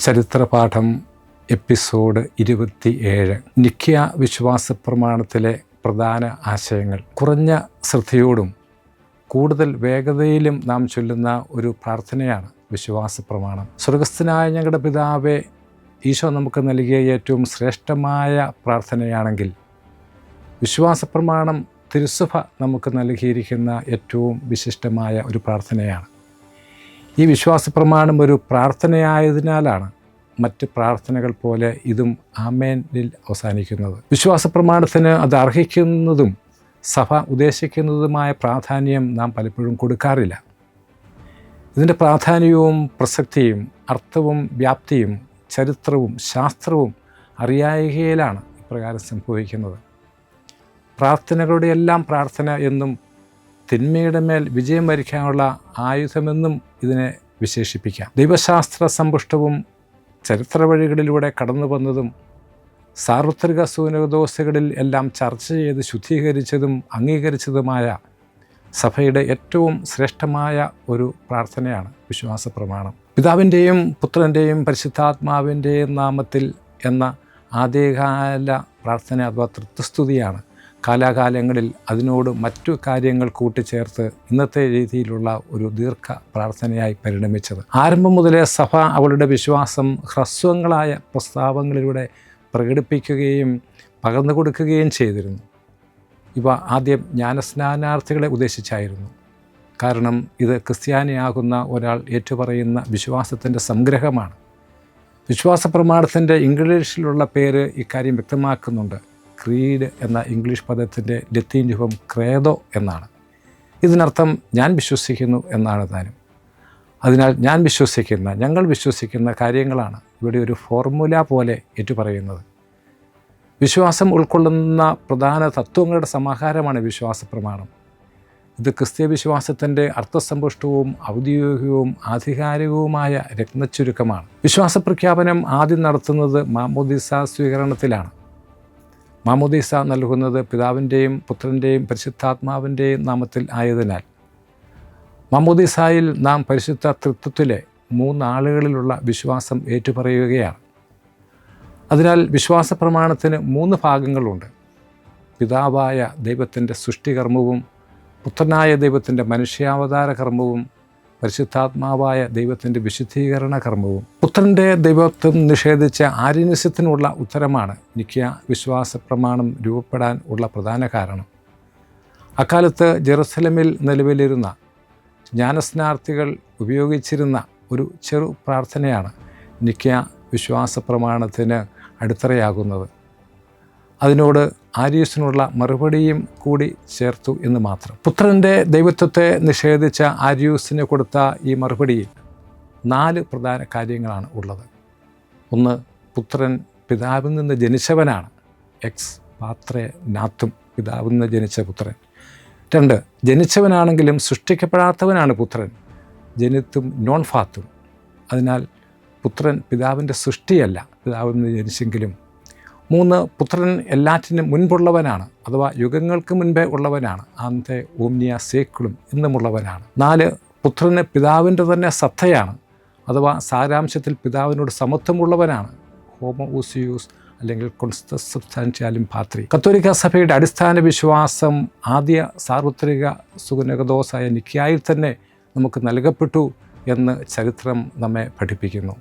ചരിത്രപാഠം episode 27. നിഖ്യ വിശ്വാസ പ്രമാണത്തിലെ പ്രധാന ആശയങ്ങൾ. കുറഞ്ഞ ശ്രദ്ധയോടും കൂടുതൽ വേഗതയിലും നാം ചൊല്ലുന്ന ഒരു പ്രാർത്ഥനയാണ് വിശ്വാസ പ്രമാണം. സ്വർഗസ്ഥനായ ഞങ്ങളുടെ പിതാവേ, ഈശോ നമുക്ക് നൽകിയ ഏറ്റവും ശ്രേഷ്ഠമായ പ്രാർത്ഥനയാണെങ്കിൽ വിശ്വാസ പ്രമാണം തിരുസഭ നമുക്ക് നൽകിയിരിക്കുന്ന ഏറ്റവും വിശിഷ്ടമായ ഒരു പ്രാർത്ഥനയാണ്. ഈ വിശ്വാസ പ്രമാണം ഒരു പ്രാർത്ഥനയായതിനാലാണ് മറ്റ് പ്രാർത്ഥനകൾ പോലെ ഇതും ആമേനിൽ അവസാനിക്കുന്നത്. വിശ്വാസ പ്രമാണത്തിന് അത് അർഹിക്കുന്നതും സഭ ഉദ്ദേശിക്കുന്നതുമായ പ്രാധാന്യം നാം പലപ്പോഴും കൊടുക്കാറില്ല. ഇതിൻ്റെ പ്രാധാന്യവും പ്രസക്തിയും അർത്ഥവും വ്യാപ്തിയും ചരിത്രവും ശാസ്ത്രവും അറിയായികയിലാണ് ഇപ്രകാരം സംഭവിക്കുന്നത്. പ്രാർത്ഥനകളുടെ എല്ലാം പ്രാർത്ഥന എന്നും തിന്മയുടെ മേൽ വിജയം വരിക്കാനുള്ള ആയുധമെന്നും ഇതിനെ വിശേഷിപ്പിക്കാം. ദൈവശാസ്ത്ര സമ്പുഷ്ടവും ചരിത്ര വഴികളിലൂടെ കടന്നു വന്നതും സാർവത്രിക സൂനകദോസുകളിൽ എല്ലാം ചർച്ച ചെയ്ത് ശുദ്ധീകരിച്ചതും അംഗീകരിച്ചതുമായ സഭയുടെ ഏറ്റവും ശ്രേഷ്ഠമായ ഒരു പ്രാർത്ഥനയാണ് വിശ്വാസ പ്രമാണം. പിതാവിൻ്റെയും പുത്രൻ്റെയും പരിശുദ്ധാത്മാവിൻ്റെയും നാമത്തിൽ എന്ന ആദ്യകാല പ്രാർത്ഥന അഥവാ തൃത്വസ്തുതിയാണ് കാലാകാലങ്ങളിൽ അതിനോട് മറ്റു കാര്യങ്ങൾ കൂട്ടിച്ചേർത്ത് ഇന്നത്തെ രീതിയിലുള്ള ഒരു ദീർഘ പ്രാർത്ഥനയായി പരിണമിച്ചത്. ആരംഭം മുതലേ സഭ അവളുടെ വിശ്വാസം ഹ്രസ്വങ്ങളായ പ്രസ്താവങ്ങളിലൂടെ പ്രകടിപ്പിക്കുകയും പകർന്നു കൊടുക്കുകയും ചെയ്തിരുന്നു. ഇവ ആദ്യം ജ്ഞാനസ്നാനാർത്ഥികളെ ഉദ്ദേശിച്ചായിരുന്നു. കാരണം ഇത് ക്രിസ്ത്യാനിയാകുന്ന ഒരാൾ ഏറ്റുപറയുന്ന വിശ്വാസത്തിൻ്റെ സംഗ്രഹമാണ്. വിശ്വാസ പ്രമാണത്തിൻ്റെ ഇംഗ്ലീഷിലുള്ള പേര് ഇക്കാര്യം വ്യക്തമാക്കുന്നുണ്ട്. ക്രീഡ് എന്ന ഇംഗ്ലീഷ് പദത്തിൻ്റെ ലത്തീൻ രൂപം ക്രേദോ എന്നാണ്. ഇതിനർത്ഥം ഞാൻ വിശ്വസിക്കുന്നു എന്നാണ് താനും. അതിനാൽ ഞങ്ങൾ വിശ്വസിക്കുന്ന കാര്യങ്ങളാണ് ഇവിടെ ഒരു ഫോർമുല പോലെ ഏറ്റുപറയുന്നത്. വിശ്വാസം ഉൾക്കൊള്ളുന്ന പ്രധാന തത്വങ്ങളുടെ സമാഹാരമാണ് വിശ്വാസ പ്രമാണം. ഇത് ക്രിസ്തീയ വിശ്വാസത്തിൻ്റെ അർത്ഥസമ്പുഷ്ടവും ഔദ്യോഗികവും ആധികാരികവുമായ രത്നച്ചുരുക്കമാണ്. വിശ്വാസ പ്രഖ്യാപനം ആദ്യം നടത്തുന്നത് മാമോദീസ സ്വീകരണത്തിലാണ്. മാമോദീസ നൽകുന്നത് പിതാവിൻ്റെയും പുത്രൻ്റെയും പരിശുദ്ധാത്മാവിൻ്റെയും നാമത്തിൽ ആയതിനാൽ മാമോദീസായിൽ നാം പരിശുദ്ധ തൃത്വത്തിലെ 3 ആളുകളിലുള്ള വിശ്വാസം ഏറ്റുപറയുകയാണ്. അതിനാൽ വിശ്വാസ പ്രമാണത്തിന് 3 ഭാഗങ്ങളുണ്ട്. പിതാവായ ദൈവത്തിൻ്റെ സൃഷ്ടികർമ്മവും പുത്രനായ ദൈവത്തിൻ്റെ മനുഷ്യാവതാര കർമ്മവും പരിശുദ്ധാത്മാവായ ദൈവത്തിൻ്റെ വിശുദ്ധീകരണ കർമ്മവും. പുത്രൻ്റെ ദൈവത്വം നിഷേധിച്ച ആര്യനിസത്തിനുള്ള ഉത്തരമാണ് നിഖ്യ വിശ്വാസ പ്രമാണം രൂപപ്പെടാൻ ഉള്ള പ്രധാന കാരണം. അക്കാലത്ത് ജെറുസലമിൽ നിലവിലിരുന്ന ജ്ഞാനസ്നാർത്ഥികൾ ഉപയോഗിച്ചിരുന്ന ഒരു ചെറു പ്രാർത്ഥനയാണ് നിഖ്യ വിശ്വാസ പ്രമാണത്തിന് അടിത്തറയാകുന്നത്. അതിനോട് ആര്യൂസിനുള്ള മറുപടിയും കൂടി ചേർത്തു എന്ന് മാത്രം. പുത്രൻ്റെ ദൈവത്വത്തെ നിഷേധിച്ച ആര്യൂസിന് കൊടുത്ത ഈ മറുപടിയിൽ 4 പ്രധാന കാര്യങ്ങളാണ് ഉള്ളത്. 1. പുത്രൻ പിതാവിൽ നിന്ന് ജനിച്ചവനാണ്. എക്സ് പാത്രേ നാത്തും, പിതാവിൽ നിന്ന് ജനിച്ച പുത്രൻ. 2. ജനിച്ചവനാണെങ്കിലും സൃഷ്ടിക്കപ്പെടാത്തവനാണ് പുത്രൻ. ജനിത്തും നോൺ ഫാത്തും. അതിനാൽ പുത്രൻ പിതാവിൻ്റെ സൃഷ്ടിയല്ല, പിതാവിൽ നിന്ന് ജനിച്ചെങ്കിലും. 3. പുത്രൻ എല്ലാറ്റിനും മുൻപുള്ളവനാണ്, അഥവാ യുഗങ്ങൾക്ക് മുൻപേ ഉള്ളവനാണ്. ആന്തെ ഓംനിയ സേക്കിളും ഇന്നുമുള്ളവനാണ്. 4. പുത്രന് പിതാവിൻ്റെ തന്നെ സത്തയാണ്, അഥവാ സാരാംശത്തിൽ പിതാവിനോട് സമത്വമുള്ളവനാണ്. ഹോമോ ഊസിയൂസ് അല്ലെങ്കിൽ കോൺസബ്സ്റ്റാൻഷ്യാലും പാത്രി. കത്തോലിക്ക സഭയുടെ അടിസ്ഥാന വിശ്വാസം ആദ്യ സാർവത്രിക സുനകദോസായ നിഖ്യായിൽ തന്നെ നമുക്ക് നൽകപ്പെട്ടു എന്ന് ചരിത്രം നമ്മെ പഠിപ്പിക്കുന്നു.